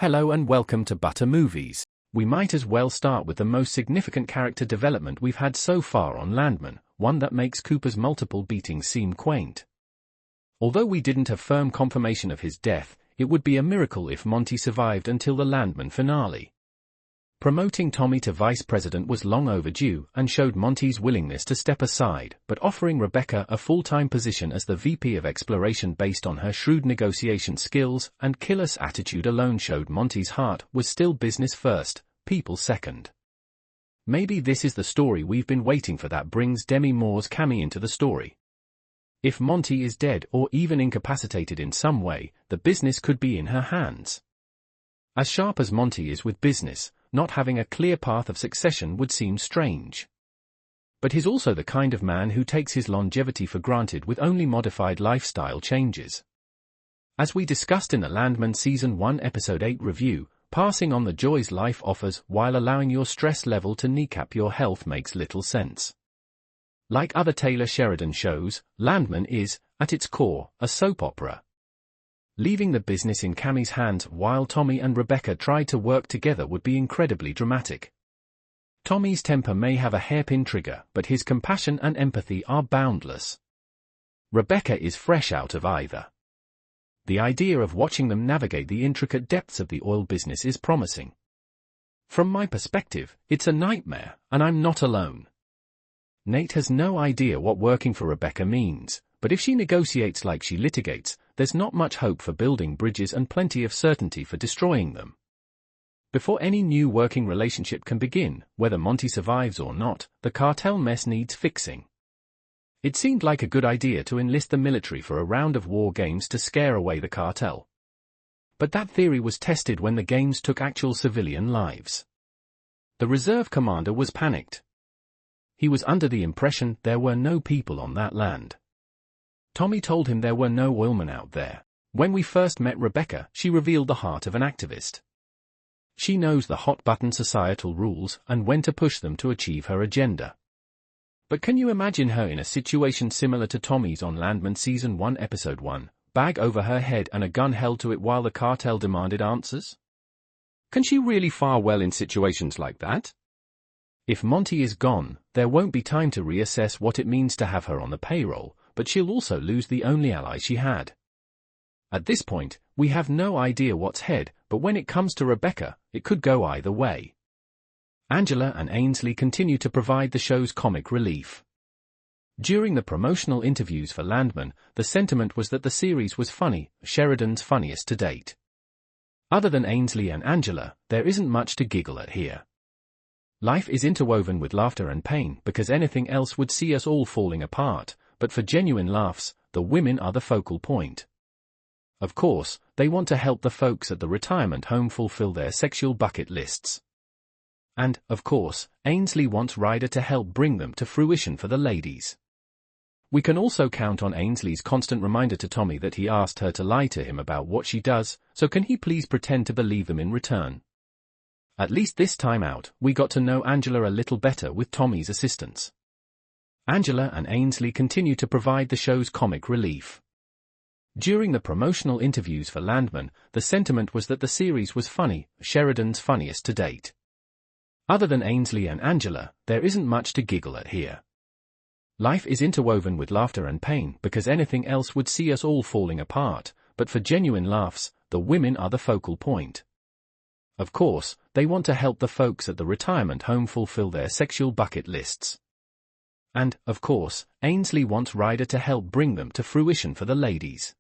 Hello and welcome to Butter Movies. We might as well start with the most significant character development we've had so far on Landman, one that makes Cooper's multiple beatings seem quaint. Although we didn't have firm confirmation of his death, it would be a miracle if Monty survived until the Landman finale. Promoting Tommy to vice president was long overdue and showed Monty's willingness to step aside, but offering Rebecca a full-time position as the VP of Exploration based on her shrewd negotiation skills and killer's attitude alone showed Monty's heart was still business first, people second. Maybe this is the story we've been waiting for that brings Demi Moore's Cami into the story. If Monty is dead or even incapacitated in some way, the business could be in her hands. As sharp as Monty is with business, not having a clear path of succession would seem strange. But he's also the kind of man who takes his longevity for granted with only modified lifestyle changes. As we discussed in the Landman Season 1 Episode 8 review, passing on the joys life offers while allowing your stress level to kneecap your health makes little sense. Like other Taylor Sheridan shows, Landman is, at its core, a soap opera. Leaving the business in Cami's hands while Tommy and Rebecca tried to work together would be incredibly dramatic. Tommy's temper may have a hairpin trigger, but his compassion and empathy are boundless. Rebecca is fresh out of either. The idea of watching them navigate the intricate depths of the oil business is promising. From my perspective, it's a nightmare, and I'm not alone. Nate has no idea what working for Rebecca means, but if she negotiates like she litigates, there's not much hope for building bridges and plenty of certainty for destroying them. Before any new working relationship can begin, whether Monty survives or not, the cartel mess needs fixing. It seemed like a good idea to enlist the military for a round of war games to scare away the cartel. But that theory was tested when the games took actual civilian lives. The reserve commander was panicked. He was under the impression there were no people on that land. Tommy told him there were no oilmen out there. When we first met Rebecca, she revealed the heart of an activist. She knows the hot-button societal rules and when to push them to achieve her agenda. But can you imagine her in a situation similar to Tommy's on Landman Season 1 Episode 1, bag over her head and a gun held to it while the cartel demanded answers? Can she really fare well in situations like that? If Monty is gone, there won't be time to reassess what it means to have her on the payroll, but she'll also lose the only ally she had. At this point, we have no idea what's ahead, but when it comes to Rebecca, it could go either way. Angela and Ansley continue to provide the show's comic relief. During the promotional interviews for Landman, the sentiment was that the series was funny, Sheridan's funniest to date. Other than Ansley and Angela, there isn't much to giggle at here. Life is interwoven with laughter and pain because anything else would see us all falling apart. But for genuine laughs, the women are the focal point. Of course, they want to help the folks at the retirement home fulfill their sexual bucket lists. And, of course, Ansley wants Ryder to help bring them to fruition for the ladies. We can also count on Ansley's constant reminder to Tommy that he asked her to lie to him about what she does, so can he please pretend to believe them in return? At least this time out, we got to know Angela a little better with Tommy's assistance. Angela and Ansley continue to provide the show's comic relief. During the promotional interviews for Landman, the sentiment was that the series was funny, Sheridan's funniest to date. Other than Ansley and Angela, there isn't much to giggle at here. Life is interwoven with laughter and pain because anything else would see us all falling apart, but for genuine laughs, the women are the focal point. Of course, they want to help the folks at the retirement home fulfill their sexual bucket lists. And, of course, Ansley wants Ryder to help bring them to fruition for the ladies.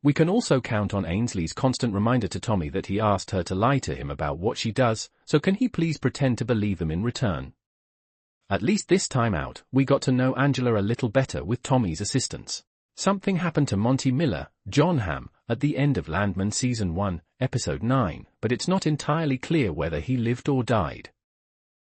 We can also count on Ansley's constant reminder to Tommy that he asked her to lie to him about what she does, so can he please pretend to believe them in return? At least this time out, we got to know Angela a little better with Tommy's assistance. Something happened to Monty Miller, John Hamm, at the end of Landman Season 1, Episode 9, but it's not entirely clear whether he lived or died.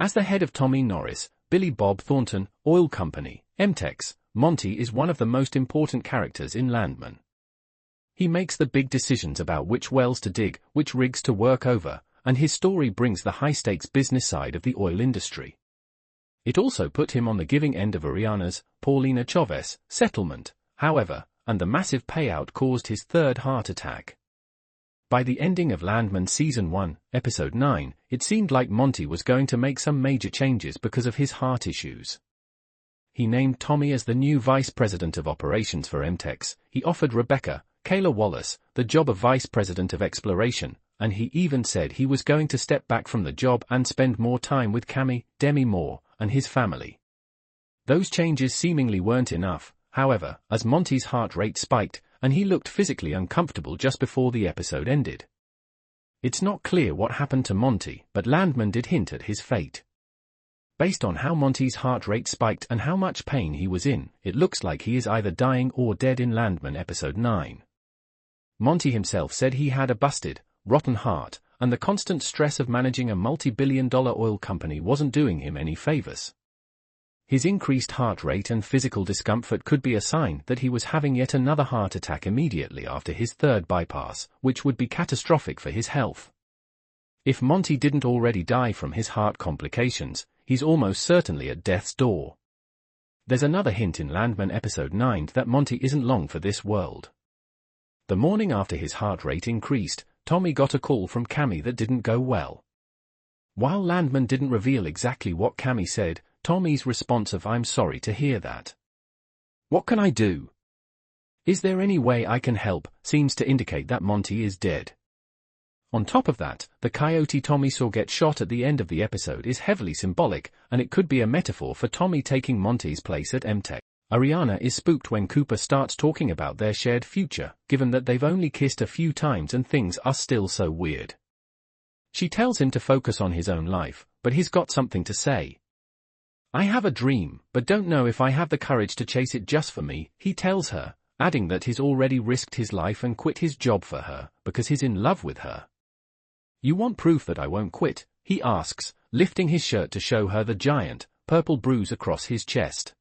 As the head of Tommy Norris, Bob Thornton, oil company, M-Tex, Monty is one of the most important characters in Landman. He makes the big decisions about which wells to dig, which rigs to work over, and his story brings the high-stakes business side of the oil industry. It also put him on the giving end of Ariana's, Paulina Chavez, settlement, however, and the massive payout caused his third heart attack. By the ending of Landman Season 1, Episode 9, it seemed like Monty was going to make some major changes because of his heart issues. He named Tommy as the new Vice President of Operations for M-Tex, he offered Rebecca, Kayla Wallace, the job of Vice President of Exploration, and he even said he was going to step back from the job and spend more time with Cami, Demi Moore, and his family. Those changes seemingly weren't enough, however, as Monty's heart rate spiked, and he looked physically uncomfortable just before the episode ended. It's not clear what happened to Monty, but Landman did hint at his fate. Based on how Monty's heart rate spiked and how much pain he was in, it looks like he is either dying or dead in Landman Episode 9. Monty himself said he had a busted, rotten heart, and the constant stress of managing a multi-billion-dollar oil company wasn't doing him any favors. His increased heart rate and physical discomfort could be a sign that he was having yet another heart attack immediately after his third bypass, which would be catastrophic for his health. If Monty didn't already die from his heart complications, he's almost certainly at death's door. There's another hint in Landman Episode 9 that Monty isn't long for this world. The morning after his heart rate increased, Tommy got a call from Cami that didn't go well. While Landman didn't reveal exactly what Cami said, Tommy's response of "I'm sorry to hear that. What can I do? Is there any way I can help?" seems to indicate that Monty is dead. On top of that, the coyote Tommy saw get shot at the end of the episode is heavily symbolic, and it could be a metaphor for Tommy taking Monty's place at M-Tex. Ariana is spooked when Cooper starts talking about their shared future, given that they've only kissed a few times and things are still so weird. She tells him to focus on his own life, but he's got something to say. "I have a dream, but don't know if I have the courage to chase it just for me," he tells her, adding that he's already risked his life and quit his job for her, because he's in love with her. "You want proof that I won't quit?" he asks, lifting his shirt to show her the giant, purple bruise across his chest.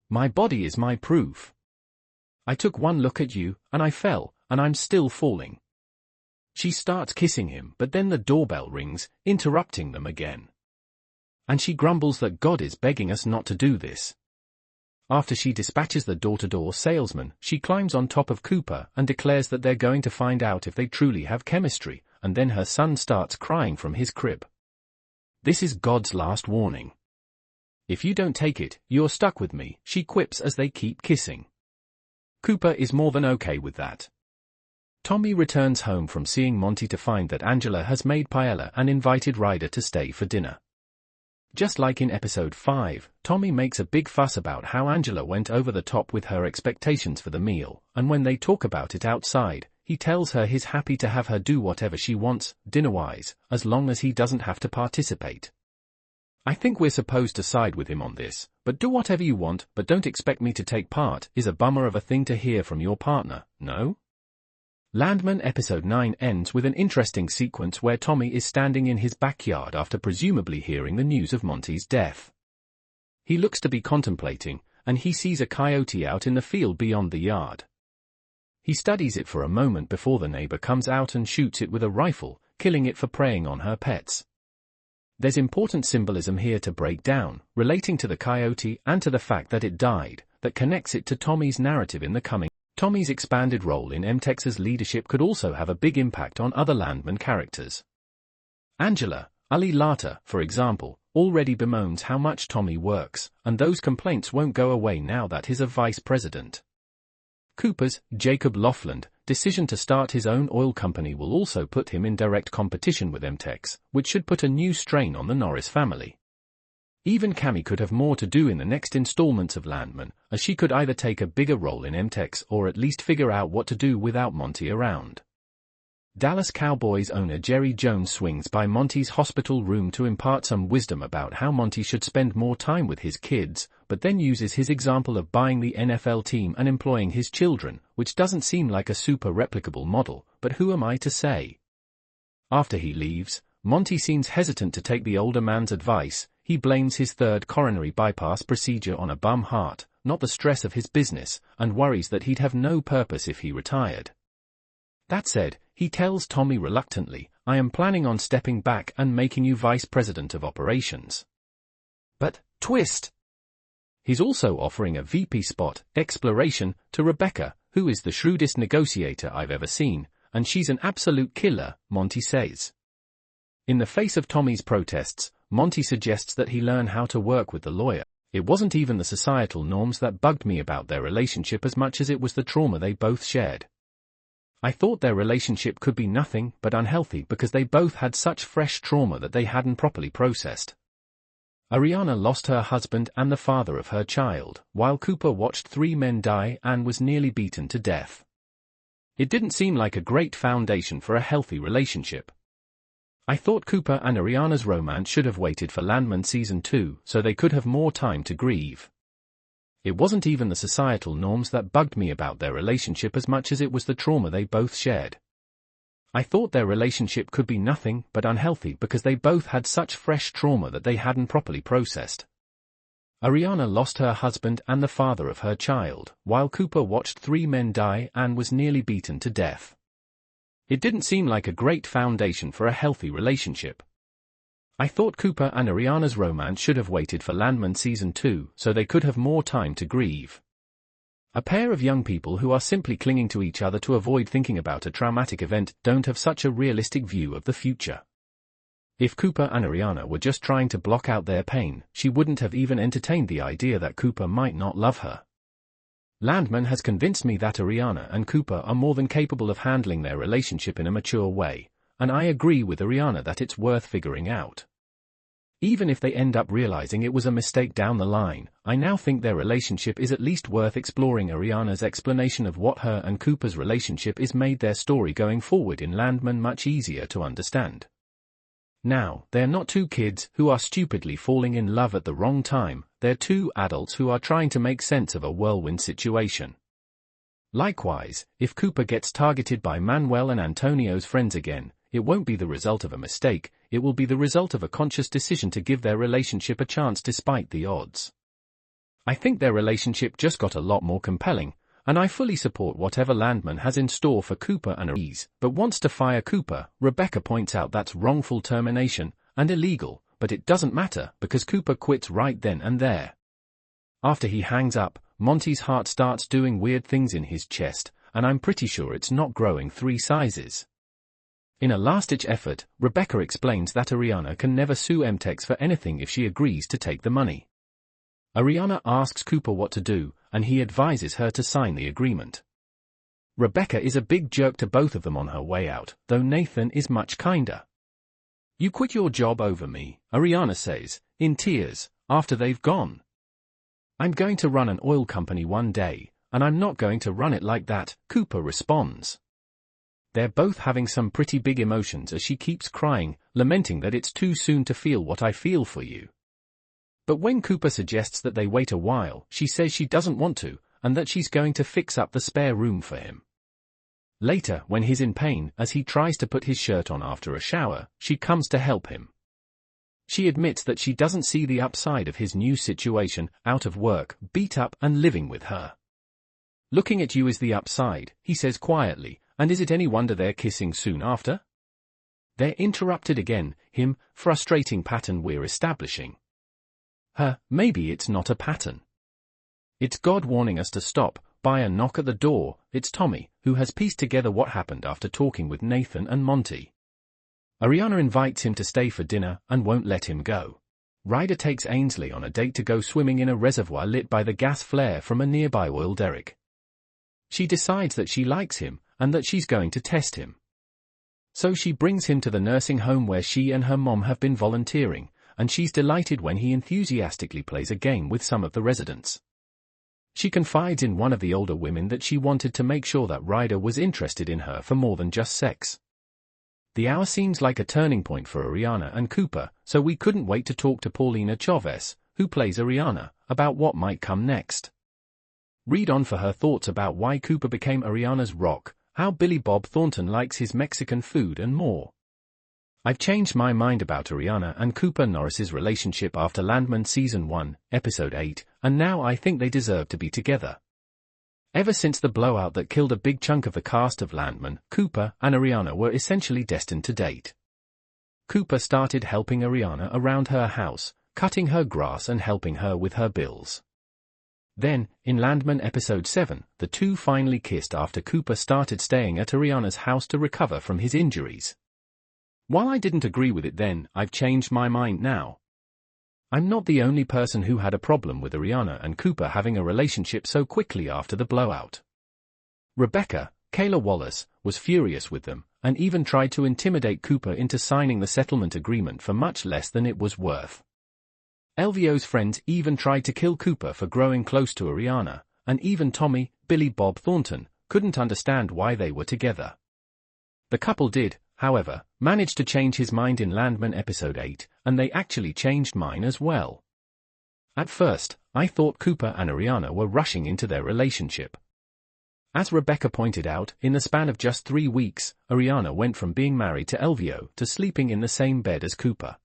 "My body is my proof. I took one look at you, and I fell, and I'm still falling." She starts kissing him, but then the doorbell rings, interrupting them again. And she grumbles that God is begging us not to do this. After she dispatches the door-to-door salesman, she climbs on top of Cooper and declares that they're going to find out if they truly have chemistry, and then her son starts crying from his crib. This is God's last warning. "If you don't take it, you're stuck with me," she quips as they keep kissing. Cooper is more than okay with that. Tommy returns home from seeing Monty to find that Angela has made paella and invited Ryder to stay for dinner. Just like in Episode 5, Tommy makes a big fuss about how Angela went over the top with her expectations for the meal, and when they talk about it outside, he tells her he's happy to have her do whatever she wants, dinner-wise, as long as he doesn't have to participate. "I think we're supposed to side with him on this, but do whatever you want, but don't expect me to take part," is a bummer of a thing to hear from your partner, no? Landman Episode 9 ends with an interesting sequence where Tommy is standing in his backyard after presumably hearing the news of Monty's death. He looks to be contemplating, and he sees a coyote out in the field beyond the yard. He studies it for a moment before the neighbor comes out and shoots it with a rifle, killing it for preying on her pets. There's important symbolism here to break down, relating to the coyote and to the fact that it died, that connects it to Tommy's narrative in the coming. Tommy's expanded role in M-Tex's leadership could also have a big impact on other Landman characters. Angela, Ali Lata, for example, already bemoans how much Tommy works, and those complaints won't go away now that he's a vice president. Cooper's, Jacob Laughlin, decision to start his own oil company will also put him in direct competition with M-Tex, which should put a new strain on the Norris family. Even Cami could have more to do in the next installments of Landman, as she could either take a bigger role in M-Tex or at least figure out what to do without Monty around. Dallas Cowboys owner Jerry Jones swings by Monty's hospital room to impart some wisdom about how Monty should spend more time with his kids, but then uses his example of buying the NFL team and employing his children, which doesn't seem like a super replicable model, but who am I to say? After he leaves, Monty seems hesitant to take the older man's advice. He blames his third coronary bypass procedure on a bum heart, not the stress of his business, and worries that he'd have no purpose if he retired. That said, he tells Tommy reluctantly, "I am planning on stepping back and making you vice president of operations." But, twist! He's also offering a VP spot, exploration, to Rebecca, who is the shrewdest negotiator I've ever seen, and she's an absolute killer, Monty says. In the face of Tommy's protests, Monty suggests that he learn how to work with the lawyer. It wasn't even the societal norms that bugged me about their relationship as much as it was the trauma they both shared. I thought their relationship could be nothing but unhealthy because they both had such fresh trauma that they hadn't properly processed. Ariana lost her husband and the father of her child, while Cooper watched 3 men die and was nearly beaten to death. It didn't seem like a great foundation for a healthy relationship. I thought Cooper and Ariana's romance should have waited for Landman Season 2 so they could have more time to grieve. It wasn't even the societal norms that bugged me about their relationship as much as it was the trauma they both shared. I thought their relationship could be nothing but unhealthy because they both had such fresh trauma that they hadn't properly processed. Ariana lost her husband and the father of her child, while Cooper watched 3 men die and was nearly beaten to death. It didn't seem like a great foundation for a healthy relationship. I thought Cooper and Ariana's romance should have waited for Landman Season 2 so they could have more time to grieve. A pair of young people who are simply clinging to each other to avoid thinking about a traumatic event don't have such a realistic view of the future. If Cooper and Ariana were just trying to block out their pain, she wouldn't have even entertained the idea that Cooper might not love her. Landman has convinced me that Ariana and Cooper are more than capable of handling their relationship in a mature way, and I agree with Ariana that it's worth figuring out. Even if they end up realizing it was a mistake down the line, I now think their relationship is at least worth exploring. Ariana's explanation of what her and Cooper's relationship is made their story going forward in Landman much easier to understand. Now, they're not 2 kids who are stupidly falling in love at the wrong time, they're 2 adults who are trying to make sense of a whirlwind situation. Likewise, if Cooper gets targeted by Manuel and Antonio's friends again, it won't be the result of a mistake, it will be the result of a conscious decision to give their relationship a chance despite the odds. I think their relationship just got a lot more compelling, and I fully support whatever Landman has in store for Cooper and Ariana, but wants to fire Cooper. Rebecca points out that's wrongful termination, and illegal, but it doesn't matter because Cooper quits right then and there. After he hangs up, Monty's heart starts doing weird things in his chest, and I'm pretty sure it's not growing 3 sizes. In a last-ditch effort, Rebecca explains that Ariana can never sue M-Tex for anything if she agrees to take the money. Ariana asks Cooper what to do, and he advises her to sign the agreement. Rebecca is a big jerk to both of them on her way out, though Nathan is much kinder. "You quit your job over me," Ariana says, in tears, after they've gone. "I'm going to run an oil company one day, and I'm not going to run it like that," Cooper responds. They're both having some pretty big emotions as she keeps crying, lamenting that it's too soon to feel what I feel for you. But when Cooper suggests that they wait a while, she says she doesn't want to, and that she's going to fix up the spare room for him. Later, when he's in pain, as he tries to put his shirt on after a shower, she comes to help him. She admits that she doesn't see the upside of his new situation, out of work, beat up and living with her. "Looking at you is the upside," he says quietly, "and is it any wonder they're kissing soon after?" They're interrupted again, him, frustrating pattern we're establishing. Maybe it's not a pattern. It's God warning us to stop. By a knock at the door, it's Tommy, who has pieced together what happened after talking with Nathan and Monty. Ariana invites him to stay for dinner and won't let him go. Ryder takes Ansley on a date to go swimming in a reservoir lit by the gas flare from a nearby oil derrick. She decides that she likes him, and that she's going to test him. So she brings him to the nursing home where she and her mom have been volunteering, and she's delighted when he enthusiastically plays a game with some of the residents. She confides in one of the older women that she wanted to make sure that Ryder was interested in her for more than just sex. The hour seems like a turning point for Ariana and Cooper, so we couldn't wait to talk to Paulina Chavez, who plays Ariana, about what might come next. Read on for her thoughts about why Cooper became Ariana's rock, how Bob Thornton likes his Mexican food and more. I've changed my mind about Ariana and Cooper Norris's relationship after Landman Season 1, Episode 8, and now I think they deserve to be together. Ever since the blowout that killed a big chunk of the cast of Landman, Cooper and Ariana were essentially destined to date. Cooper started helping Ariana around her house, cutting her grass and helping her with her bills. Then, in Landman episode 7, the two finally kissed after Cooper started staying at Ariana's house to recover from his injuries. While I didn't agree with it then, I've changed my mind now. I'm not the only person who had a problem with Ariana and Cooper having a relationship so quickly after the blowout. Rebecca, Kayla Wallace, was furious with them, and even tried to intimidate Cooper into signing the settlement agreement for much less than it was worth. Elvio's friends even tried to kill Cooper for growing close to Ariana, and even Tommy, Bob Thornton, couldn't understand why they were together. The couple did, however, manage to change his mind in Landman episode 8, and they actually changed mine as well. At first, I thought Cooper and Ariana were rushing into their relationship. As Rebecca pointed out, in the span of just 3 weeks, Ariana went from being married to Elvio to sleeping in the same bed as Cooper.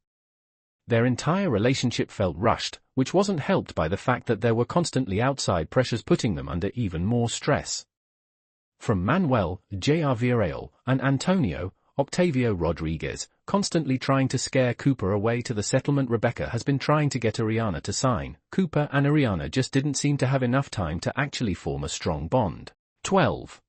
Their entire relationship felt rushed, which wasn't helped by the fact that there were constantly outside pressures putting them under even more stress. From Manuel, J.R. Villarreal, and Antonio, Octavio Rodriguez, constantly trying to scare Cooper away to the settlement Rebecca has been trying to get Ariana to sign, Cooper and Ariana just didn't seem to have enough time to actually form a strong bond. 12.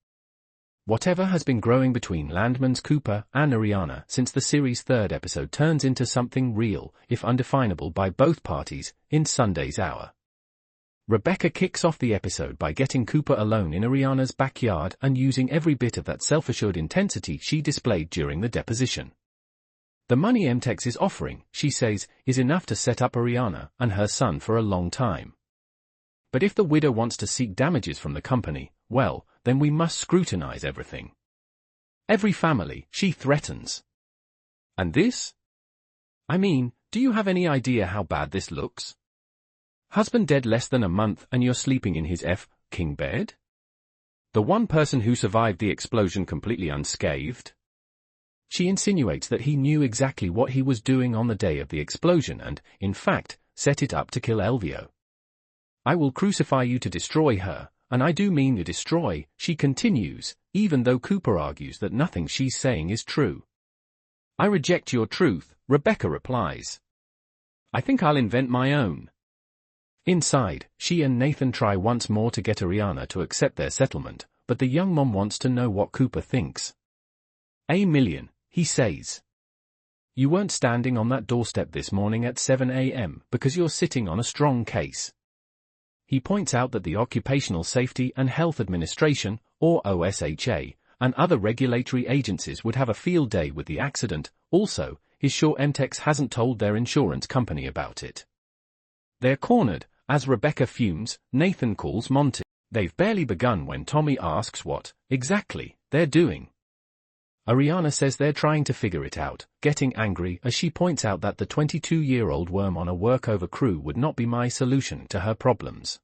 Whatever has been growing between Landman's Cooper and Ariana since the series' 3rd episode turns into something real, if undefinable by both parties, in Sunday's hour. Rebecca kicks off the episode by getting Cooper alone in Ariana's backyard and using every bit of that self-assured intensity she displayed during the deposition. The money M-Tex is offering, she says, is enough to set up Ariana and her son for a long time. But if the widow wants to seek damages from the company, well, then we must scrutinize everything. Every family, she threatens. And this? I mean, do you have any idea how bad this looks? Husband dead less than a month and you're sleeping in his king bed? The one person who survived the explosion completely unscathed? She insinuates that he knew exactly what he was doing on the day of the explosion and, in fact, set it up to kill Elvio. I will crucify you to destroy her, and I do mean to destroy, she continues, even though Cooper argues that nothing she's saying is true. I reject your truth, Rebecca replies. I think I'll invent my own. Inside, she and Nathan try once more to get Ariana to accept their settlement, but the young mom wants to know what Cooper thinks. $1 million, he says. You weren't standing on that doorstep this morning at 7 a.m. because you're sitting on a strong case. He points out that the Occupational Safety and Health Administration, or OSHA, and other regulatory agencies would have a field day with the accident. Also, he's sure M-Tex hasn't told their insurance company about it. They're cornered. As Rebecca fumes, Nathan calls Monty. They've barely begun when Tommy asks what, exactly, they're doing. Ariana says they're trying to figure it out, getting angry as she points out that the 22-year-old worm on a workover crew would not be my solution to her problems.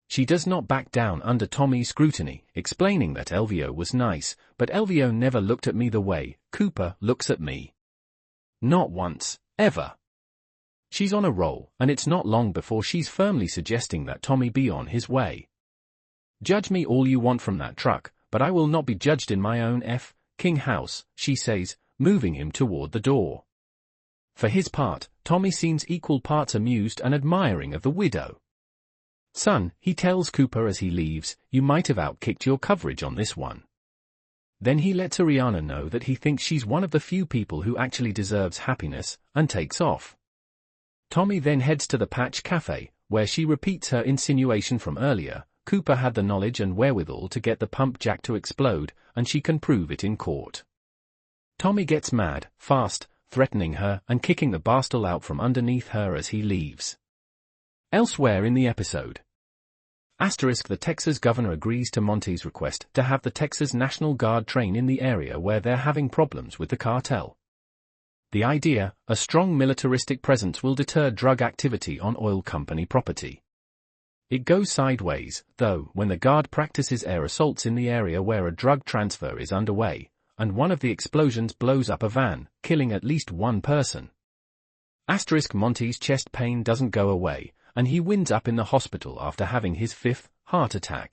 She does not back down under Tommy's scrutiny, explaining that Elvio was nice, but Elvio never looked at me the way Cooper looks at me. Not once, ever. She's on a roll, and it's not long before she's firmly suggesting that Tommy be on his way. Judge me all you want from that truck, but I will not be judged in my own king house, she says, moving him toward the door. For his part, Tommy seems equal parts amused and admiring of the widow. Son, he tells Cooper as he leaves, you might have outkicked your coverage on this one. Then he lets Ariana know that he thinks she's one of the few people who actually deserves happiness, and takes off. Tommy then heads to the Patch Cafe, where she repeats her insinuation from earlier. Cooper had the knowledge and wherewithal to get the pump jack to explode, and she can prove it in court. Tommy gets mad, fast, threatening her and kicking the bastard out from underneath her as he leaves. Elsewhere in the episode. The Texas governor agrees to Monty's request to have the Texas National Guard train in the area where they're having problems with the cartel. The idea, a strong militaristic presence will deter drug activity on oil company property. It goes sideways, though, when the Guard practices air assaults in the area where a drug transfer is underway, and one of the explosions blows up a van, killing at least one person. Monty's chest pain doesn't go away, and he winds up in the hospital after having his 5th heart attack.